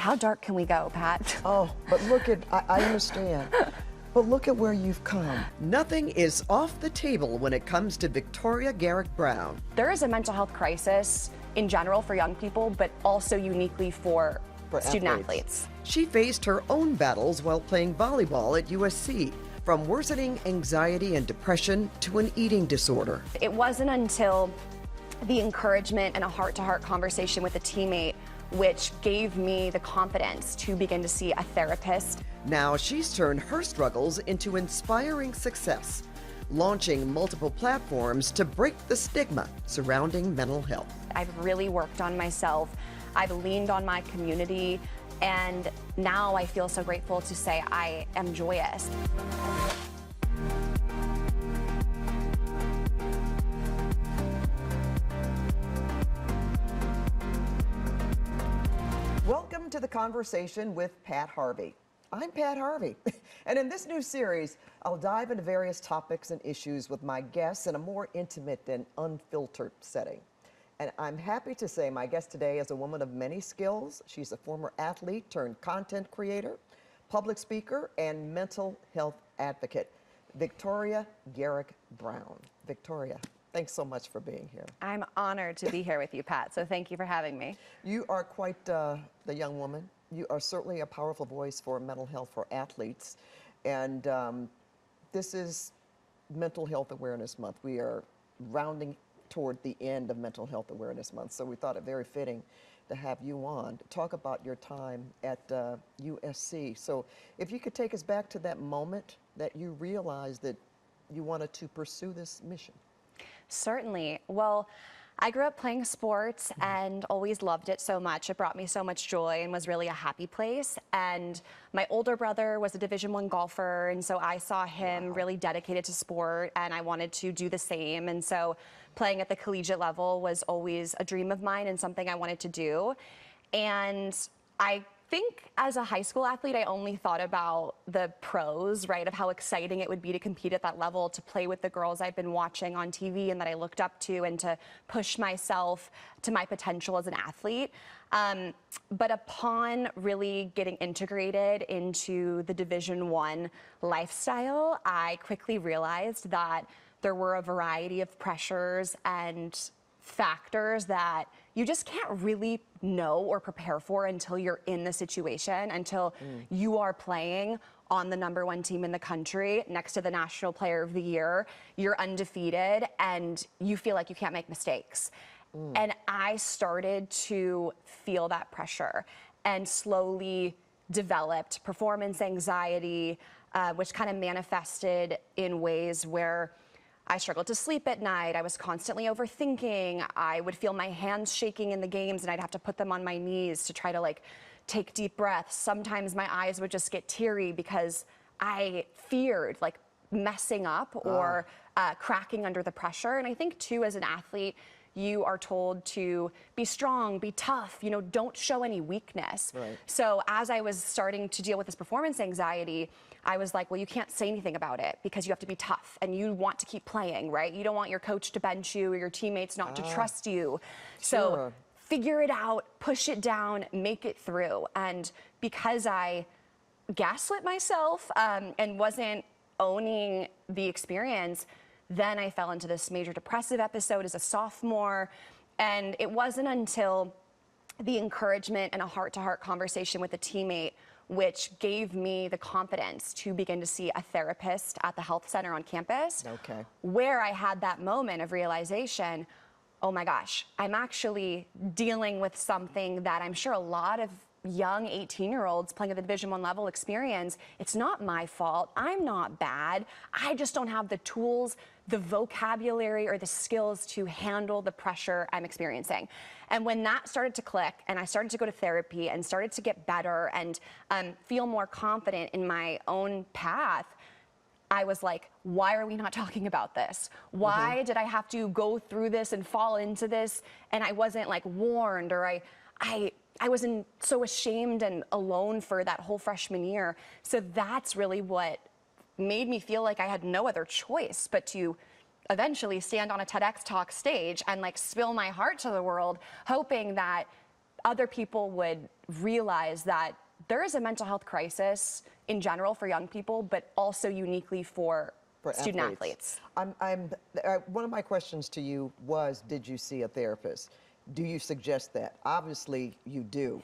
How dark can we go, Pat? Oh, but look at, I understand. But look at where you've come. Nothing is off the table when it comes to Victoria Garrick Browne. There is a mental health crisis in general for young people, but also uniquely for student athletes. She faced her own battles while playing volleyball at USC, from worsening anxiety and depression to an eating disorder. It wasn't until the encouragement and a heart-to-heart conversation with a teammate which gave me the confidence to begin to see a therapist. Now she's turned her struggles into inspiring success, launching multiple platforms to break the stigma surrounding mental health. I've really worked on myself. I've leaned on my community, and now I feel so grateful to say I am joyous. Welcome to The Conversation with Pat Harvey. I'm Pat Harvey, and in this new series, I'll dive into various topics and issues with my guests in a more intimate and unfiltered setting. And I'm happy to say my guest today is a woman of many skills. She's a former athlete turned content creator, public speaker, and mental health advocate, Victoria Garrick Browne. Victoria, thanks so much for being here. I'm honored to be here with you, Pat, so thank you for having me. You are quite the young woman. You are certainly a powerful voice for mental health for athletes. And this is Mental Health Awareness Month. We are rounding toward the end of Mental Health Awareness Month, so we thought it very fitting to have you on to talk about your time at USC. So if you could take us back to that moment that you realized that you wanted to pursue this mission. Certainly. Well, I grew up playing sports and always loved it so much. It brought me so much joy and was really a happy place. And my older brother was a Division I golfer, and so I saw him really dedicated to sport, and I wanted to do the same. And so playing at the collegiate level was always a dream of mine and something I wanted to do. And I think as a high school athlete, I only thought about the pros, right, of how exciting it would be to compete at that level, to play with the girls I've been watching on TV and that I looked up to, and to push myself to my potential as an athlete. But upon really getting integrated into the Division I lifestyle, I quickly realized that there were a variety of pressures and factors that you just can't really know or prepare for until you're in the situation, until you are playing on the #1 team in the country next to the National Player of the Year. You're undefeated and you feel like you can't make mistakes. And I started to feel that pressure and slowly developed performance anxiety, which kind of manifested in ways where I struggled to sleep at night. I was constantly overthinking. I would feel my hands shaking in the games and I'd have to put them on my knees to try to take deep breaths. Sometimes my eyes would just get teary because I feared messing up or cracking under the pressure. And I think too, as an athlete, you are told to be strong, be tough, don't show any weakness. Right. So as I was starting to deal with this performance anxiety, I was like, well, you can't say anything about it because you have to be tough and you want to keep playing, right? You don't want your coach to bench you or your teammates not to trust you. So figure it out, push it down, make it through. And because I gaslit myself and wasn't owning the experience, then I fell into this major depressive episode as a sophomore. And it wasn't until the encouragement and a heart-to-heart conversation with a teammate which gave me the confidence to begin to see a therapist at the health center on campus, where I had that moment of realization, oh my gosh, I'm actually dealing with something that I'm sure a lot of young 18-year-olds playing at the Division I level experience. It's not my fault. I'm not bad. I just don't have the tools, the vocabulary, or the skills to handle the pressure I'm experiencing. And when that started to click and I started to go to therapy and started to get better and feel more confident in my own path, I was like, why are we not talking about this? Why did I have to go through this and fall into this? And I wasn't warned, or I was so ashamed and alone for that whole freshman year. So that's really what made me feel like I had no other choice but to eventually stand on a TEDx talk stage and spill my heart to the world, hoping that other people would realize that there is a mental health crisis in general for young people, but also uniquely for student athletes. One of my questions to you was, did you see a therapist? Do you suggest that? Obviously, you do.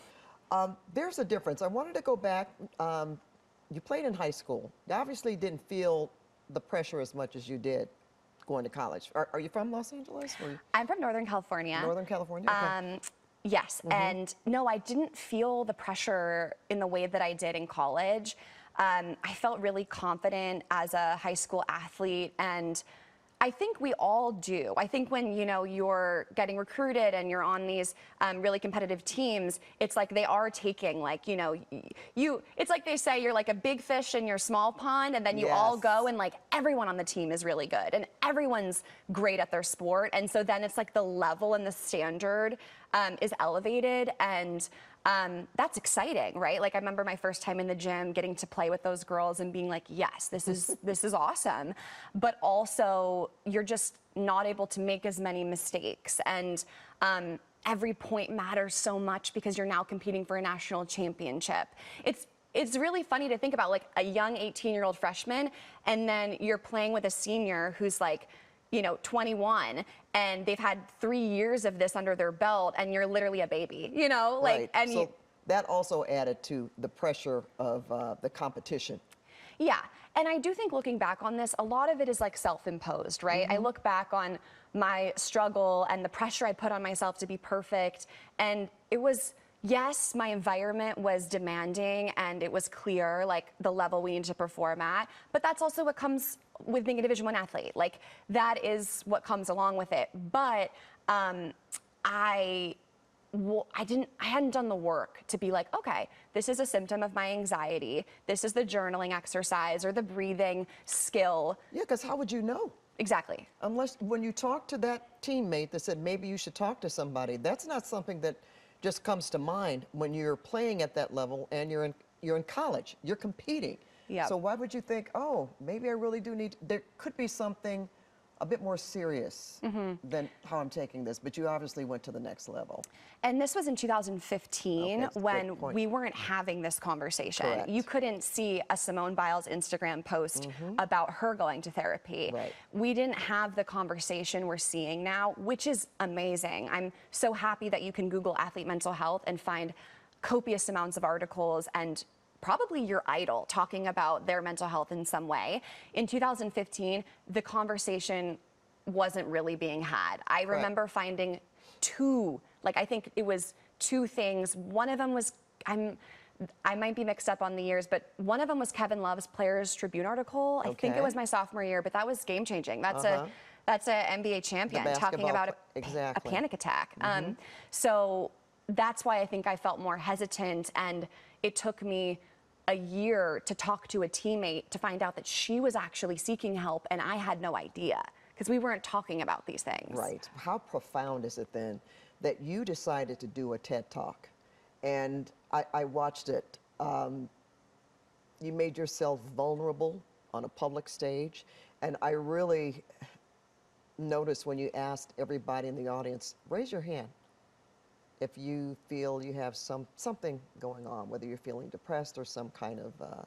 There's a difference. I wanted to go back. You played in high school. You obviously didn't feel the pressure as much as you did going to college. Are you from Los Angeles? I'm from Northern California. Northern California? Okay. Yes, and no, I didn't feel the pressure in the way that I did in college. I felt really confident as a high school athlete, and I think we all do. I think when, you know, you're getting recruited and you're on these really competitive teams, it's like they are taking, like, you know, it's like they say you're like a big fish in your small pond, and then you all go and like everyone on the team is really good and everyone's great at their sport. And so then it's like the level and the standard is elevated, and that's exciting, right? Like I remember my first time in the gym getting to play with those girls and being like, yes, this is awesome. But also you're just not able to make as many mistakes, and every point matters so much because you're now competing for a national championship. It's really funny to think about, like a young 18-year-old freshman, and then you're playing with a senior who's like, you know, 21, and they've had 3 years of this under their belt, and you're literally a baby, you know, like, right. and so that also added to the pressure of the competition. Yeah, and I do think looking back on this, a lot of it is like self-imposed, right? I look back on my struggle and the pressure I put on myself to be perfect, and it was, yes, my environment was demanding and it was clear, like the level we need to perform at, but that's also what comes with being a Division I athlete. Like that is what comes along with it. But I hadn't done the work to be like, okay, this is a symptom of my anxiety. This is the journaling exercise or the breathing skill. Yeah, because how would you know? Exactly. Unless when you talk to that teammate that said maybe you should talk to somebody, that's not something that just comes to mind when you're playing at that level and you're in college, you're competing. Yeah. So why would you think, oh, maybe I really do need, there could be something a bit more serious than how I'm taking this, but you obviously went to the next level. And this was in 2015 Okay, when we weren't having this conversation. Correct. You couldn't see a Simone Biles Instagram post about her going to therapy. Right. We didn't have the conversation we're seeing now, which is amazing. I'm so happy that you can Google athlete mental health and find copious amounts of articles and probably your idol talking about their mental health in some way. In 2015, the conversation wasn't really being had. I remember finding I think it was two things. One of them was, I might be mixed up on the years, but one of them was Kevin Love's Players Tribune article. I think it was my sophomore year, but that was game changing. That's a NBA champion talking about a panic attack. So that's why I think I felt more hesitant, and it took me a year to talk to a teammate to find out that she was actually seeking help, and I had no idea because we weren't talking about these things. Right. How profound is it then that you decided to do a TED Talk? And I watched it. You made yourself vulnerable on a public stage, and I really noticed when you asked everybody in the audience, raise your hand if you feel you have something going on, whether you're feeling depressed or some kind of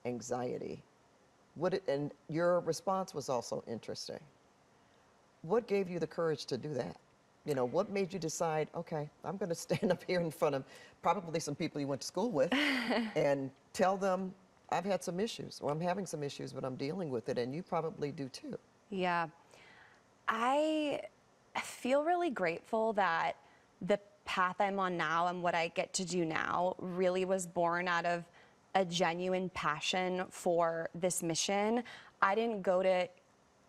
anxiety. And your response was also interesting. What gave you the courage to do that? You know, what made you decide, okay, I'm going to stand up here in front of probably some people you went to school with and tell them I've had some issues, or I'm having some issues, but I'm dealing with it, and you probably do too. Yeah. I feel really grateful that the path I'm on now and what I get to do now really was born out of a genuine passion for this mission. I didn't go to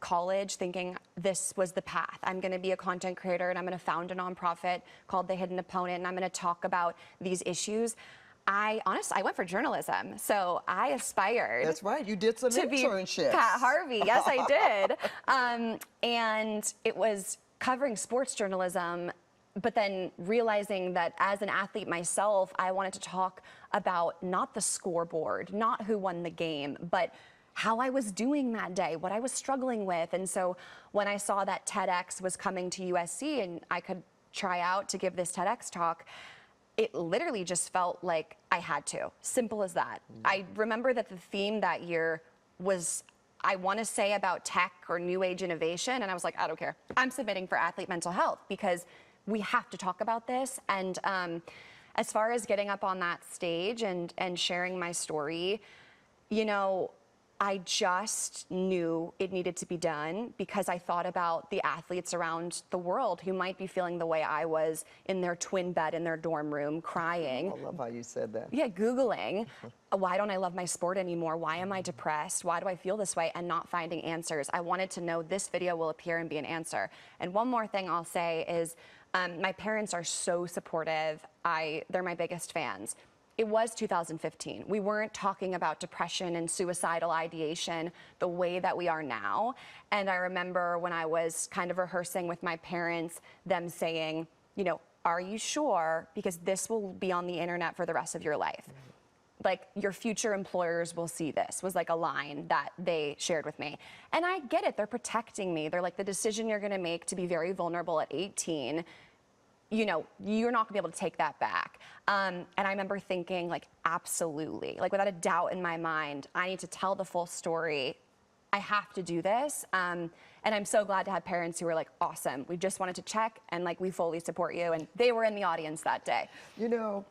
college thinking this was the path. I'm going to be a content creator and I'm going to found a nonprofit called The Hidden Opponent, and I'm going to talk about these issues. I went for journalism, so I aspired. That's right, you did some internships. Pat Harvey, yes, I did. And it was covering sports journalism, but then realizing that as an athlete myself, I wanted to talk about not the scoreboard, not who won the game, but how I was doing that day, what I was struggling with. And so when I saw that TEDx was coming to USC and I could try out to give this TEDx talk, it literally just felt like I had to. Simple as that. I remember that the theme that year was, I want to say, about tech or new age innovation, and I was like, I don't care. I'm submitting for athlete mental health because we have to talk about this. And as far as getting up on that stage and sharing my story, you know, I just knew it needed to be done because I thought about the athletes around the world who might be feeling the way I was in their twin bed in their dorm room, crying. I love how you said that. Yeah, Googling, why don't I love my sport anymore? Why am I depressed? Why do I feel this way? And not finding answers. I wanted to know this video will appear and be an answer. And one more thing I'll say is my parents are so supportive. They're my biggest fans. It was 2015. We weren't talking about depression and suicidal ideation the way that we are now. And I remember when I was kind of rehearsing with my parents, them saying, you know, are you sure? Because this will be on the internet for the rest of your life. Like, your future employers will see this, was like a line that they shared with me. And I get it, they're protecting me. They're like, the decision you're gonna make to be very vulnerable at 18, you know, you're not gonna be able to take that back. And I remember thinking, like, absolutely, like without a doubt in my mind, I need to tell the full story. I have to do this. And I'm so glad to have parents who were like, awesome, we just wanted to check, and like, we fully support you. And they were in the audience that day. You know,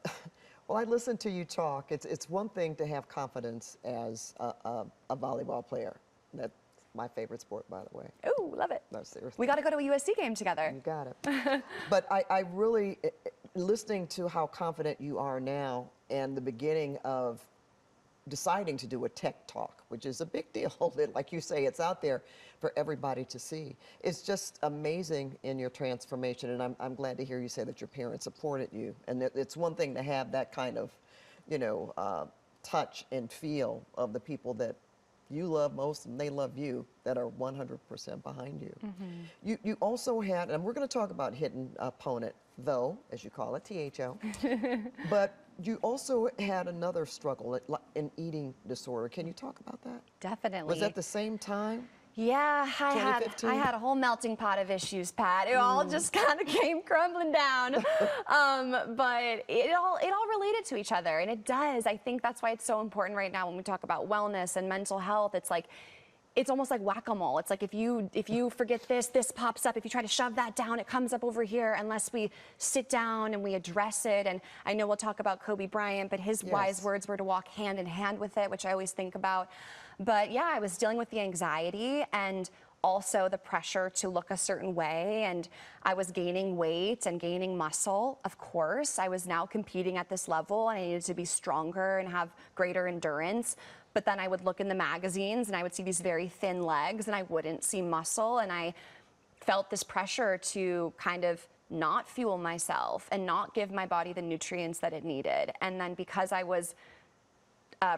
well, I listened to you talk. It's one thing to have confidence as a volleyball player. That's my favorite sport, by the way. Ooh, love it. No, seriously. We got to go to a USC game together. You got it. But I really, listening to how confident you are now and the beginning of deciding to do a tech talk, which is a big deal. Like you say, it's out there for everybody to see. It's just amazing in your transformation, and I'm glad to hear you say that your parents supported you. And it's one thing to have that kind of, you know, touch and feel of the people that you love most and they love you, that are 100% behind you. Mm-hmm. You also had, and we're going to talk about hidden opponent, though, as you call it, THO, but you also had another struggle, an eating disorder. Can you talk about that? Definitely. Was that the same time? Yeah, I had a whole melting pot of issues, Pat. It all just kind of came crumbling down. But it all related to each other, and it does. I think that's why it's so important right now when we talk about wellness and mental health. It's like, it's almost like whack-a-mole. It's like if you forget this pops up. If you try to shove that down, it comes up over here, unless we sit down and we address it. And I know we'll talk about Kobe Bryant, but his wise words were to walk hand in hand with it, which I always think about. But yeah, I was dealing with the anxiety and also the pressure to look a certain way, and I was gaining weight and gaining muscle. Of course, I was now competing at this level and I needed to be stronger and have greater endurance. But then I would look in the magazines and I would see these very thin legs and I wouldn't see muscle, and I felt this pressure to kind of not fuel myself and not give my body the nutrients that it needed. And then because I was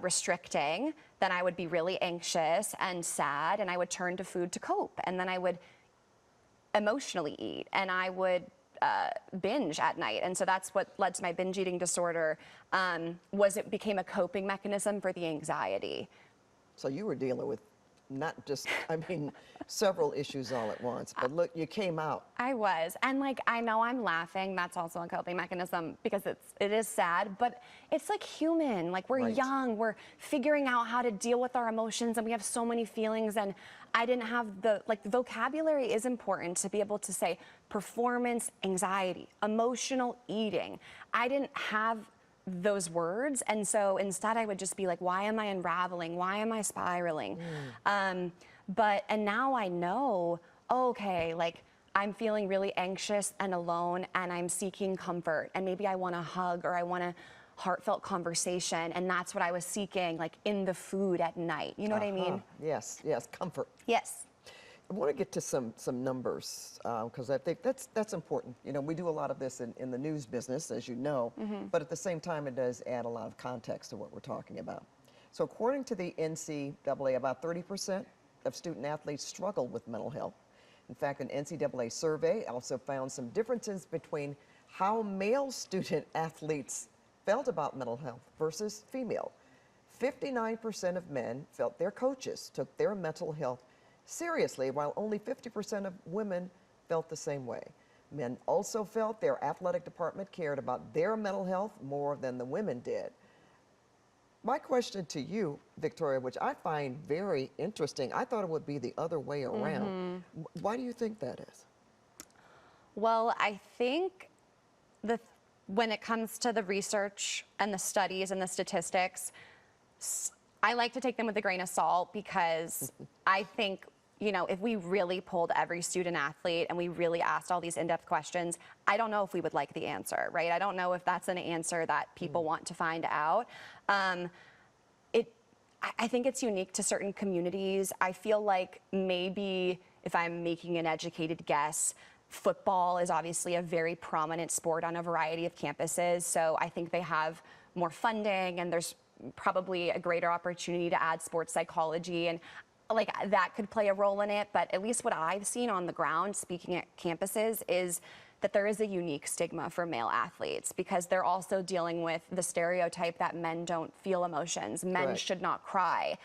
restricting, then I would be really anxious and sad, and I would turn to food to cope. And then I would emotionally eat, and I would binge at night. And so that's what led to my binge eating disorder, was it became a coping mechanism for the anxiety. So you were dealing with not just, I mean, several issues all at once, but look, you came out. I was, and like, I know I'm laughing, that's also a coping mechanism because it is sad, but it's like human, like we're young, we're figuring out how to deal with our emotions, and we have so many feelings, and I didn't have the vocabulary is important to be able to say performance anxiety, emotional eating. I didn't have those words, and so instead I would just be like, why am I unraveling? Why am I spiraling? And now I know, okay, like I'm feeling really anxious and alone, and I'm seeking comfort, and maybe I want a hug or I want a heartfelt conversation, and that's what I was seeking, like in the food at night. You know what I mean? Yes, comfort. Yes. I want to get to some numbers because I think that's important. You know, we do a lot of this in the news business, as you know, but at the same time, it does add a lot of context to what we're talking about. So according to the NCAA, about 30% of student athletes struggle with mental health. In fact, an NCAA survey also found some differences between how male student athletes felt about mental health versus female. 59% of men felt their coaches took their mental health seriously, while only 50% of women felt the same way. Men also felt their athletic department cared about their mental health more than the women did. My question to you, Victoria, which I find very interesting, I thought it would be the other way around. Why do you think that is? Well, I think when it comes to the research and the studies and the statistics, I like to take them with a grain of salt because I think, if we really polled every student athlete and we really asked all these in-depth questions, I don't know if we would like the answer, right? I don't know if that's an answer that people want to find out. I think it's unique to certain communities. I feel like maybe, if I'm making an educated guess, football is obviously a very prominent sport on a variety of campuses. So I think they have more funding, and there's probably a greater opportunity to add sports psychology, and like that could play a role in it. But at least what I've seen on the ground, speaking at campuses, is that there is a unique stigma for male athletes because they're also dealing with the stereotype that men don't feel emotions. Men Correct. should not cry.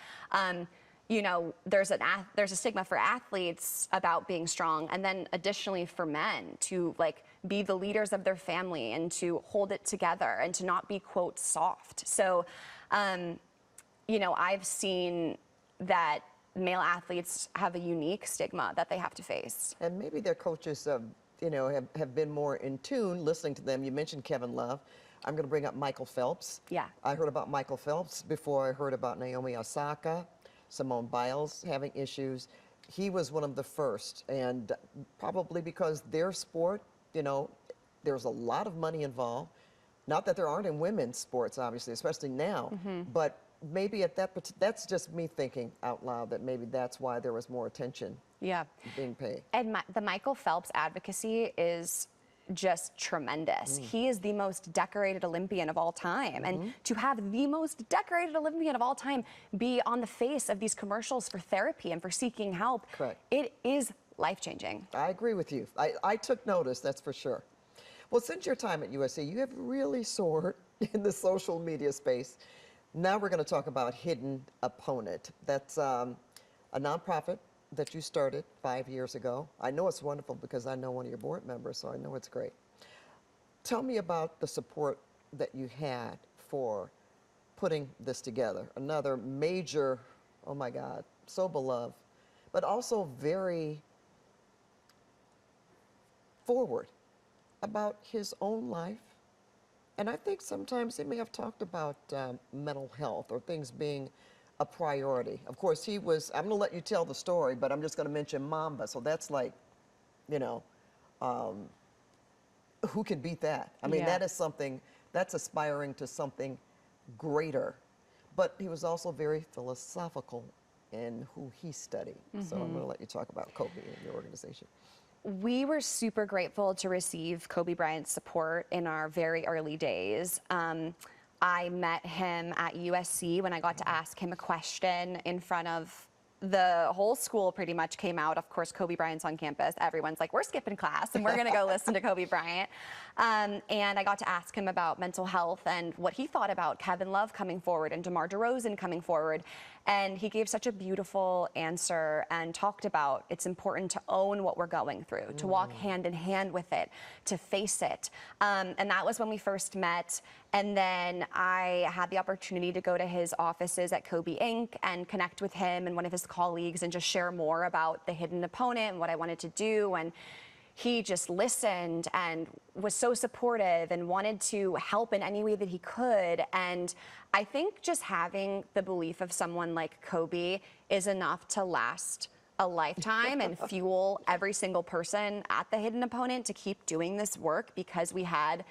There's a stigma for athletes about being strong, and then additionally for men to be the leaders of their family and to hold it together and to not be, quote, soft. So, I've seen that male athletes have a unique stigma that they have to face. And maybe their coaches, have been more in tune listening to them. You mentioned Kevin Love. I'm going to bring up Michael Phelps. Yeah. I heard about Michael Phelps before I heard about Naomi Osaka, Simone Biles having issues. He was one of the first, and probably because their sport, there's a lot of money involved. Not that there aren't in women's sports, obviously, especially now, but maybe that's just me thinking out loud that maybe that's why there was more attention being paid. And the Michael Phelps advocacy is just tremendous. He is the most decorated Olympian of all time. And to have the most decorated Olympian of all time be on the face of these commercials for therapy and for seeking help, Correct. It is life-changing. I agree with you. I took notice, that's for sure. Well, since your time at USC, you have really soared in the social media space. Now we're going to talk about Hidden Opponent. That's a nonprofit that you started 5 years ago. I know it's wonderful because I know one of your board members, so I know it's great. Tell me about the support that you had for putting this together. Another major, oh my God, so beloved, but also very forward about his own life. And I think sometimes they may have talked about mental health or things being a priority. Of course, I'm going to let you tell the story, but I'm just going to mention Mamba. So that's like, who can beat that? I mean, that is something, that's aspiring to something greater. But he was also very philosophical in who he studied. So I'm going to let you talk about Kobe and your organization. We were super grateful to receive Kobe Bryant's support in our very early days. I met him at USC when I got to ask him a question in front of the whole school. Pretty much came out. Of course, Kobe Bryant's on campus. Everyone's like, we're skipping class and we're going to go listen to Kobe Bryant. And I got to ask him about mental health and what he thought about Kevin Love coming forward and DeMar DeRozan coming forward. And he gave such a beautiful answer and talked about it's important to own what we're going through, to walk hand in hand with it, to face it. And that was when we first met. And then I had the opportunity to go to his offices at Kobe Inc. and connect with him and one of his colleagues and just share more about the Hidden Opponent and what I wanted to do. And he just listened and was so supportive and wanted to help in any way that he could. And I think just having the belief of someone like Kobe is enough to last a lifetime and fuel every single person at the Hidden Opponent to keep doing this work, because we had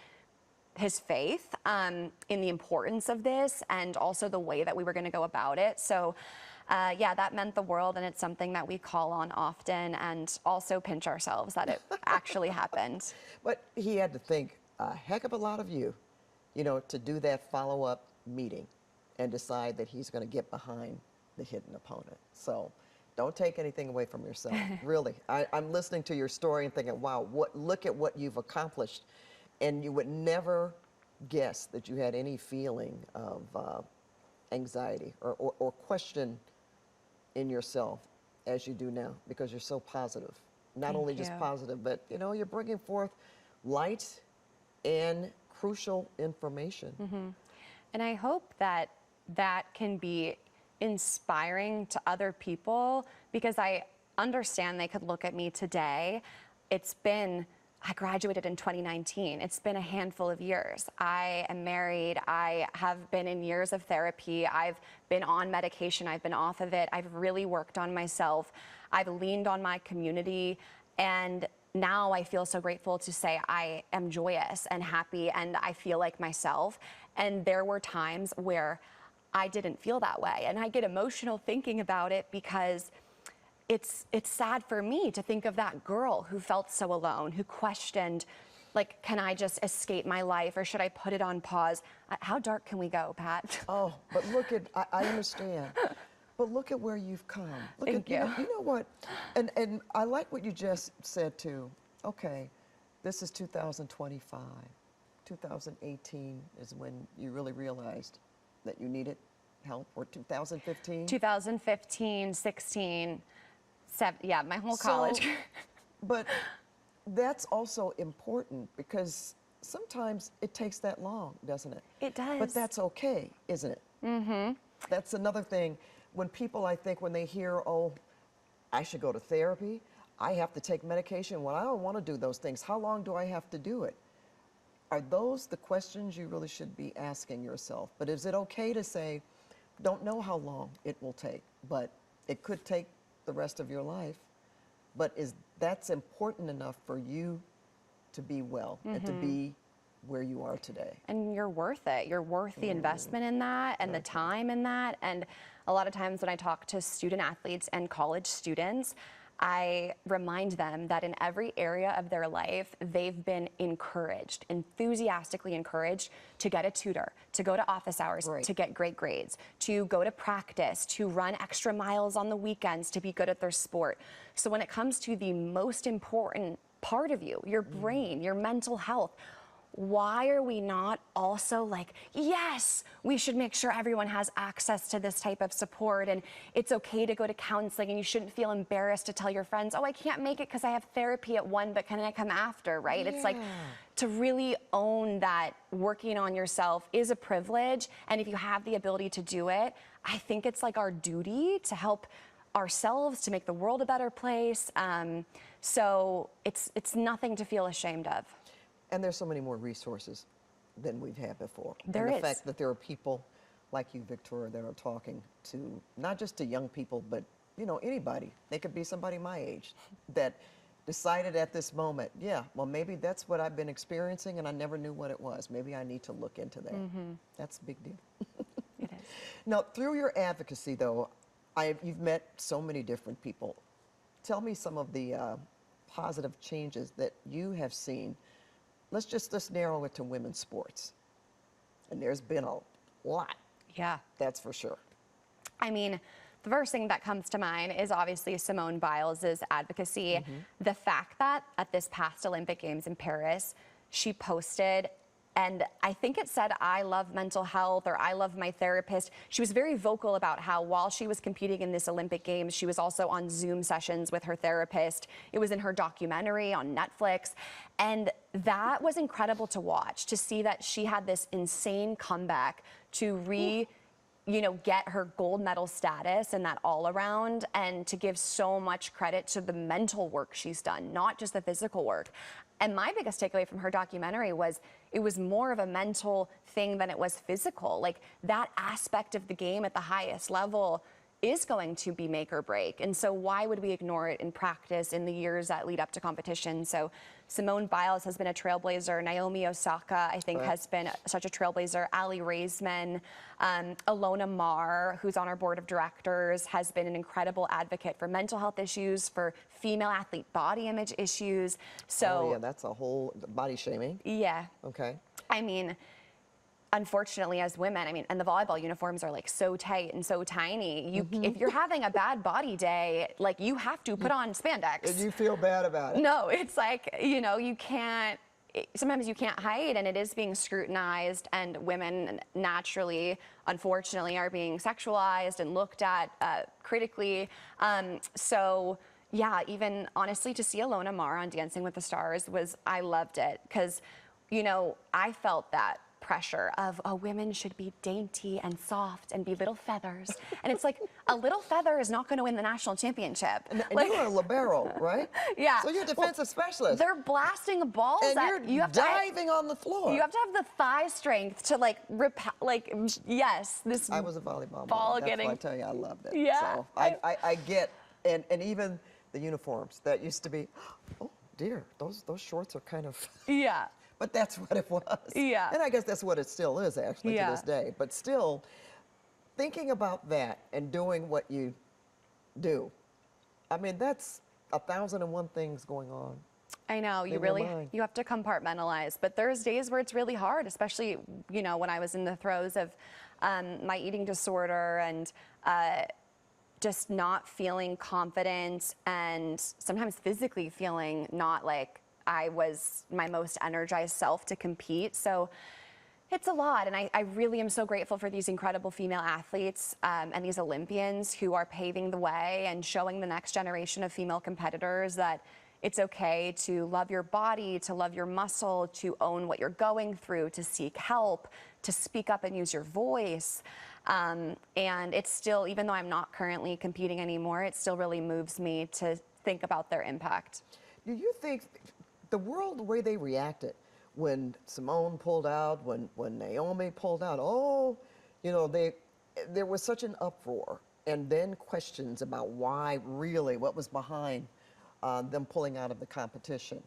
his faith in the importance of this and also the way that we were going to go about it. So that meant the world, and it's something that we call on often and also pinch ourselves that it actually happened. But he had to think a heck of a lot of you, to do that follow-up meeting and decide that he's going to get behind the Hidden Opponent. So don't take anything away from yourself. Really, I'm listening to your story and thinking, wow, look at what you've accomplished. And you would never guess that you had any feeling of anxiety or question in yourself as you do now, because you're so positive not Thank only just you. positive, but you know, you're bringing forth light and crucial information. And I hope that that can be inspiring to other people, because I understand they could look at me today. I graduated in 2019. It's been a handful of years. I am married. I have been in years of therapy. I've been on medication. I've been off of it. I've really worked on myself. I've leaned on my community. And now I feel so grateful to say I am joyous and happy and I feel like myself. And there were times where I didn't feel that way. And I get emotional thinking about it, because it's sad for me to think of that girl who felt so alone, who questioned, like, can I just escape my life or should I put it on pause? How dark can we go, Pat? Oh, but look at, I understand. But look at where you've come. Look Thank at, you. You know what? And I like what you just said too. Okay, this is 2025. 2018 is when you really realized that you needed help, or 2015? 2015, 16, yeah, my whole So, college. but that's also important, because sometimes it takes that long, doesn't it? It does. But that's okay, isn't it? Mm-hmm. That's another thing. When people, I think, when they hear, oh, I should go to therapy, I have to take medication. Well, I don't want to do those things. How long do I have to do it? Are those the questions you really should be asking yourself? But is it okay to say, don't know how long it will take, but it could take the rest of your life? But that's important enough for you to be well and to be where you are today? And you're worth it. You're worth the investment in that and the time in that. And a lot of times when I talk to student athletes and college students, I remind them that in every area of their life, they've been encouraged, enthusiastically encouraged to get a tutor, to go to office hours, Right. to get great grades, to go to practice, to run extra miles on the weekends, to be good at their sport. So when it comes to the most important part of you, your brain, your mental health, why are we not also like, yes, we should make sure everyone has access to this type of support, and it's okay to go to counseling, and you shouldn't feel embarrassed to tell your friends, oh, I can't make it because I have therapy at 1, but can I come after, right? It's like, Yeah. to really own that working on yourself is a privilege, and if you have the ability to do it, I think it's like our duty to help ourselves, to make the world a better place. So it's nothing to feel ashamed of. And there's so many more resources than we've had before. There and the is. fact that there are people like you, Victoria, that are talking to not just to young people, but you know, anybody. They could be somebody my age that decided at this moment, yeah, well, maybe that's what I've been experiencing and I never knew what it was. Maybe I need to look into that. That's a big deal. It is. Now, through your advocacy, though, you've met so many different people. Tell me some of the positive changes that you have seen. Let's narrow it to women's sports. And there's been a lot, Yeah. that's for sure. I mean, the first thing that comes to mind is obviously Simone Biles' advocacy. The fact that at this past Olympic Games in Paris, she posted, and I think it said, I love mental health, or I love my therapist. She was very vocal about how while she was competing in this Olympic Games, she was also on Zoom sessions with her therapist. It was in her documentary on Netflix. And that was incredible to watch, to see that she had this insane comeback to get her gold medal status and that all around, and to give so much credit to the mental work she's done, not just the physical work. And my biggest takeaway from her documentary was it was more of a mental thing than it was physical. Like, that aspect of the game at the highest level is going to be make or break. And so why would we ignore it in practice in the years that lead up to competition? So Simone Biles has been a trailblazer. Naomi Osaka, I think, has been such a trailblazer. Ali Raisman, Alona Mar, who's on our board of directors, has been an incredible advocate for mental health issues, for female athlete body image issues. So Oh, yeah, that's a whole body shaming. yeah, Okay. I mean, unfortunately, as women, and the volleyball uniforms are like so tight and so tiny. If you're having a bad body day, like, you have to put on spandex. Did you feel bad about it? No, it's like, you can't, sometimes you can't hide, and it is being scrutinized, and women naturally, unfortunately, are being sexualized and looked at critically. So Yeah, even honestly, to see Alona Mar on Dancing with the Stars I loved it because, you know, I felt that pressure of, oh, women should be dainty and soft and be little feathers. And it's like, a little feather is not going to win the national championship. And like, you're a libero, right? Yeah. So you're a defensive specialist. They're blasting balls and that you're diving on the floor. You have to have the thigh strength to yes, this I was a volleyball ball mom. That's getting. why I tell you I loved it. Yeah. So I get, and even the uniforms that used to be, oh dear, those shorts are kind of. Yeah. But that's what it was. Yeah. And I guess that's what it still is actually to this day. But still, thinking about that and doing what you do, I mean, that's 1,001 things going on. I know, you in your really, mind. you have to compartmentalize, but there's days where it's really hard, especially, you know, when I was in the throes of my eating disorder and just not feeling confident and sometimes physically feeling not like I was my most energized self to compete. So it's a lot, and I really am so grateful for these incredible female athletes and these Olympians who are paving the way and showing the next generation of female competitors that it's okay to love your body, to love your muscle, to own what you're going through, to seek help, to speak up and use your voice. And it's still, even though I'm not currently competing anymore, it still really moves me to think about their impact. Do you think the world, the way they reacted when Simone pulled out, when Naomi pulled out, oh, you know, there was such an uproar, and then questions about why really, what was behind them pulling out of the competition.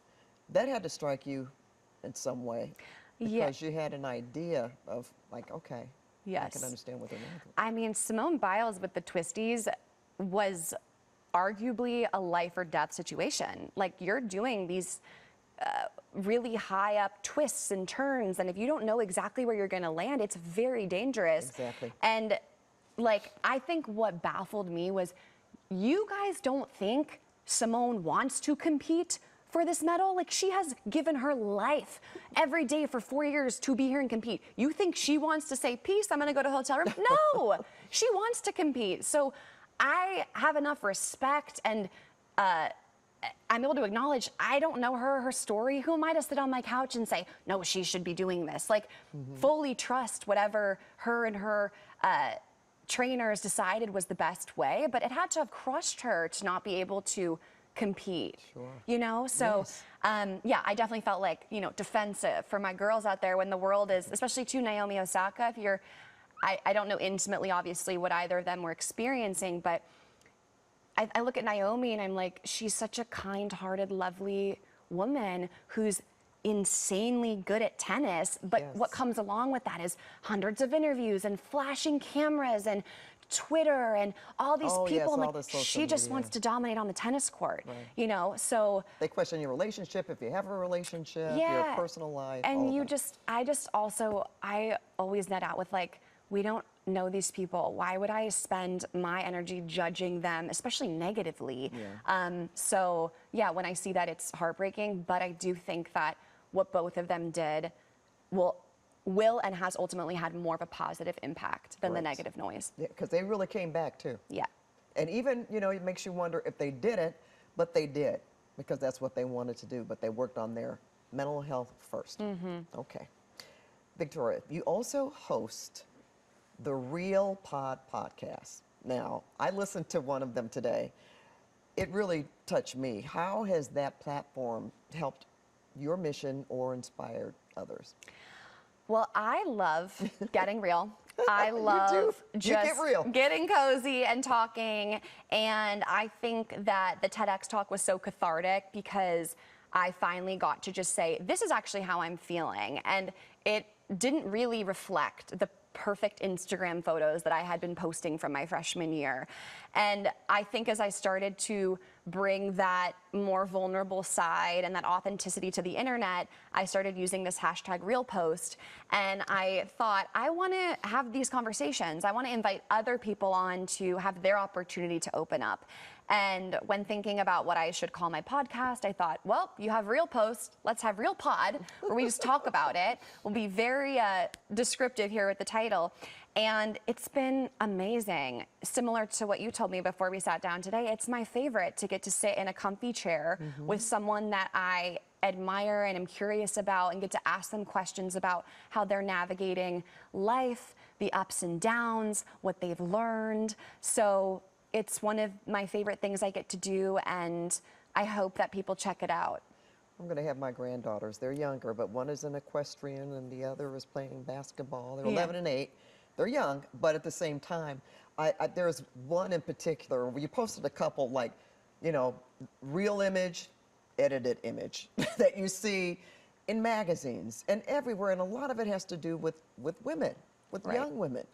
That had to strike you in some way because you had an idea of like, okay, yes, I can understand what they're going through. I mean, Simone Biles with the twisties was arguably a life or death situation. Like, you're doing these really high up twists and turns, and if you don't know exactly where you're going to land, it's very dangerous. Exactly. And like, I think what baffled me was, you guys don't think Simone wants to compete for this medal? Like, she has given her life every day for 4 years to be here and compete. You think she wants to say, peace, I'm gonna go to a hotel room? No, she wants to compete. So I have enough respect, and I'm able to acknowledge I don't know her story. Who am I to sit on my couch and say, no, she should be doing this? Like, fully trust whatever her and her trainers decided was the best way, but it had to have crushed her to not be able to compete. Sure. You know? So, yes. Yeah, I definitely felt like, you know, defensive for my girls out there when the world is, especially to Naomi Osaka, if you're, I don't know intimately, obviously, what either of them were experiencing, but I look at Naomi and I'm like, she's such a kind-hearted, lovely woman who's insanely good at tennis, but Yes. what comes along with that is hundreds of interviews and flashing cameras and Twitter and all these Oh, people. yes, I'm all like, the social she just media. wants to dominate on the tennis court, Right. you know? So They question your relationship, if you have a relationship, your yeah, personal life. all and of you that. I always net out with like, we don't know these people. Why would I spend my energy judging them, especially negatively? Yeah. So yeah, when I see that, it's heartbreaking, but I do think that what both of them did will and has ultimately had more of a positive impact than the Right. negative noise. Yeah, because they really came back too. Yeah. And even, you know, it makes you wonder if they didn't, but they did, because that's what they wanted to do, but they worked on their mental health first. Okay. Victoria, you also host the Real Pod podcast. Now, I listened to one of them today. It really touched me. How has that platform helped your mission or inspired others? Well, I love getting real. I love You get just real. getting cozy and talking. And I think that the TEDx talk was so cathartic because I finally got to just say, this is actually how I'm feeling. And it didn't really reflect the perfect Instagram photos that I had been posting from my freshman year. And I think as I started to bring that more vulnerable side and that authenticity to the internet, I started using this hashtag real post. And I thought, I want to have these conversations. I want to invite other people on to have their opportunity to open up. And when thinking about what I should call my podcast, I thought, well, you have Real Post, let's have Real Pod, where we just talk about it. We'll be very descriptive here with the title. And it's been amazing. Similar to what you told me before we sat down today, it's my favorite to get to sit in a comfy chair with someone that I admire and am curious about, and get to ask them questions about how they're navigating life, the ups and downs, what they've learned. So it's one of my favorite things I get to do, and I hope that people check it out. I'm going to have my granddaughters. They're younger, but one is an equestrian and the other is playing basketball. They're 11 and 8. They're young, but at the same time, there's one in particular where you posted a couple, like, you know, real image, edited image that you see in magazines and everywhere, and a lot of it has to do with women, with young women,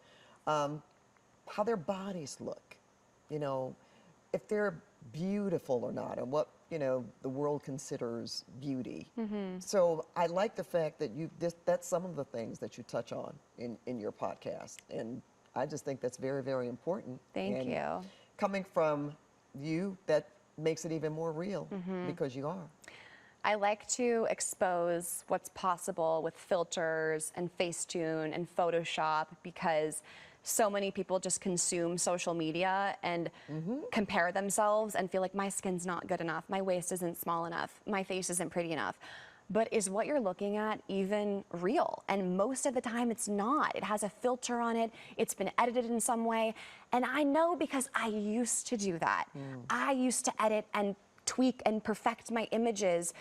how their bodies look, you know, if they're beautiful or not, and what, you know, the world considers beauty. So I like the fact that that's some of the things that you touch on in your podcast, and I just think that's very, very important. Thank you. Coming from you, that makes it even more real because you are. I like to expose what's possible with filters and Facetune and Photoshop, because so many people just consume social media and compare themselves and feel like my skin's not good enough, my waist isn't small enough, my face isn't pretty enough. But is what you're looking at even real? And most of the time it's not. It has a filter on it, it's been edited in some way. And I know because I used to do that. I used to edit and tweak and perfect my images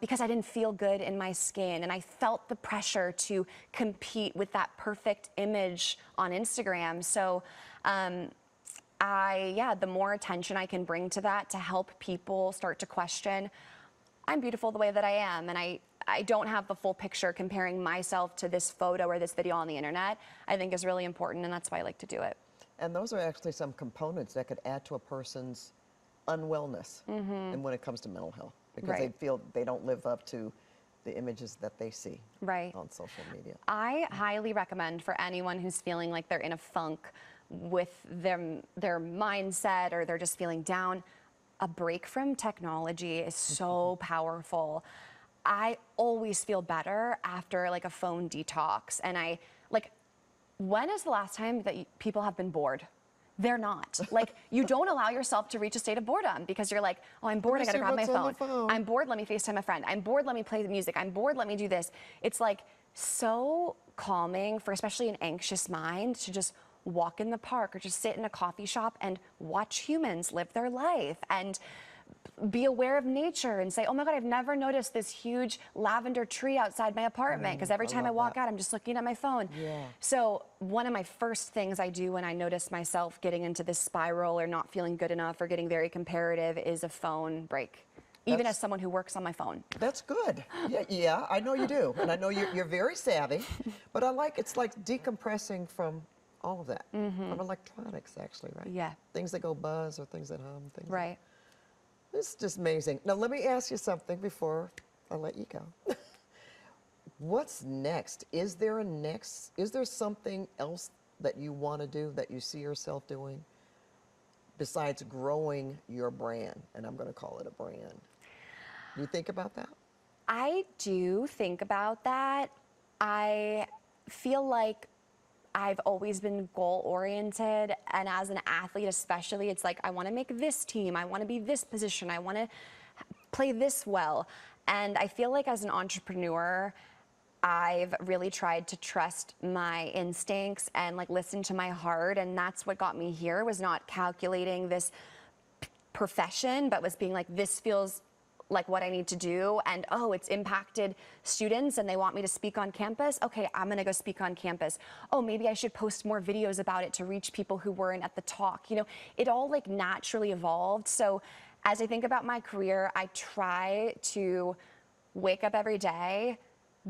because I didn't feel good in my skin, and I felt the pressure to compete with that perfect image on Instagram. So the more attention I can bring to that to help people start to question, I'm beautiful the way that I am, and I don't have the full picture comparing myself to this photo or this video on the internet, I think is really important, and that's why I like to do it. And those are actually some components that could add to a person's unwellness and when it comes to mental health, because they feel they don't live up to the images that they see on social media. I highly recommend for anyone who's feeling like they're in a funk with their mindset, or they're just feeling down, a break from technology is so powerful. I always feel better after like a phone detox, and when is the last time that people have been bored? They're not. Like, you don't allow yourself to reach a state of boredom because you're like, oh, I'm bored, I gotta grab my phone. I'm bored, let me FaceTime a friend. I'm bored, let me play the music. I'm bored, let me do this. It's like so calming for especially an anxious mind to just walk in the park or just sit in a coffee shop and watch humans live their life and be aware of nature and say, oh my God, I've never noticed this huge lavender tree outside my apartment, because every time I walk out, I'm just looking at my phone. So one of my first things I do when I notice myself getting into this spiral or not feeling good enough or getting very comparative is a phone break. Even as someone who works on my phone. That's good. Yeah, I know you do. And I know you're very savvy, but it's like decompressing from all of that, from electronics actually, right? Yeah. Things that go buzz or things that hum. Right. This is just amazing. Now, let me ask you something before I let you go. What's next? Is there something else that you want to do, that you see yourself doing, besides growing your brand? And I'm going to call it a brand. Do you think about that? I do think about that. I feel like I've always been goal-oriented, and as an athlete especially, it's like I want to make this team, I want to be this position, I want to play this well. And I feel like as an entrepreneur, I've really tried to trust my instincts and like listen to my heart, and that's what got me here, was not calculating this profession, but was being like, this feels like what I need to do, and oh, it's impacted students and they want me to speak on campus. Okay, I'm gonna go speak on campus. Oh, maybe I should post more videos about it to reach people who weren't at the talk. You know, it all like naturally evolved. So as I think about my career, I try to wake up every day,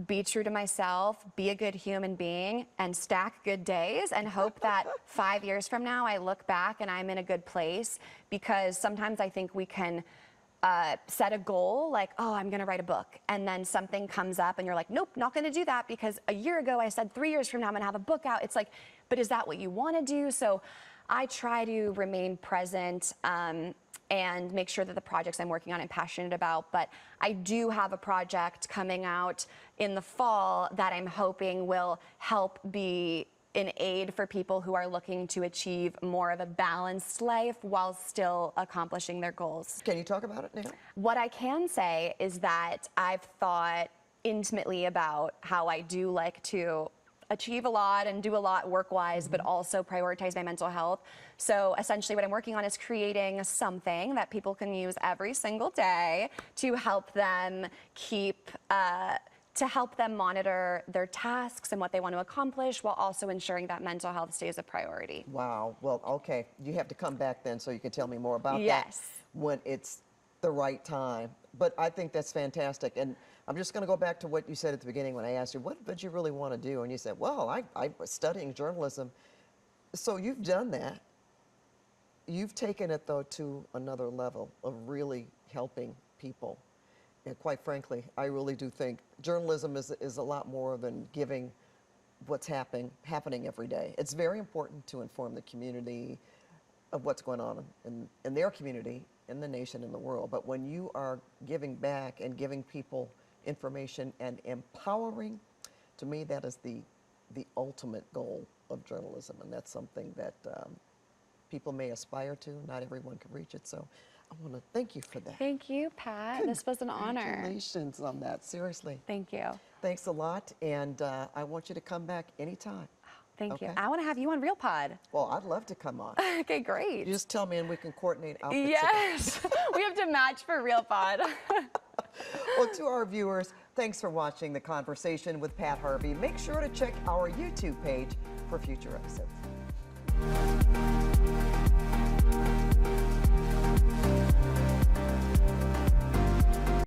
be true to myself, be a good human being, and stack good days, and hope that 5 years from now I look back and I'm in a good place. Because sometimes I think we can set a goal like, oh, I'm gonna write a book, and then something comes up and you're like, nope, not gonna do that because a year ago I said 3 years from now I'm gonna have a book out. It's like, but is that what you wanna do? So I try to remain present and make sure that the projects I'm working on I'm passionate about. But I do have a project coming out in the fall that I'm hoping will help be an aid for people who are looking to achieve more of a balanced life while still accomplishing their goals. Can you talk about it now? What I can say is that I've thought intimately about how I do like to achieve a lot and do a lot work-wise, but also prioritize my mental health. So essentially what I'm working on is creating something that people can use every single day to help them monitor their tasks and what they want to accomplish while also ensuring that mental health stays a priority. Wow. Well, okay. You have to come back then so you can tell me more about that Yes. when it's the right time. But I think that's fantastic. And I'm just going to go back to what you said at the beginning when I asked you, what did you really want to do? And you said, well, I was studying journalism. So you've done that. You've taken it, though, to another level of really helping people. And quite frankly, I really do think journalism is a lot more than giving what's happening every day. It's very important to inform the community of what's going on in their community, in the nation, in the world. But when you are giving back and giving people information and empowering, to me, that is the ultimate goal of journalism. And that's something that people may aspire to. Not everyone can reach it. So I want to thank you for that. Thank you, Pat. This was an honor. Congratulations on that, seriously. Thank you. Thanks a lot, and I want you to come back anytime. Thank you. Okay. I want to have you on Real Pod. Well, I'd love to come on. Okay, great. You just tell me and we can coordinate outfits. Yes, we have to match for Real Pod. Well, to our viewers, thanks for watching The Conversation with Pat Harvey. Make sure to check our YouTube page for future episodes.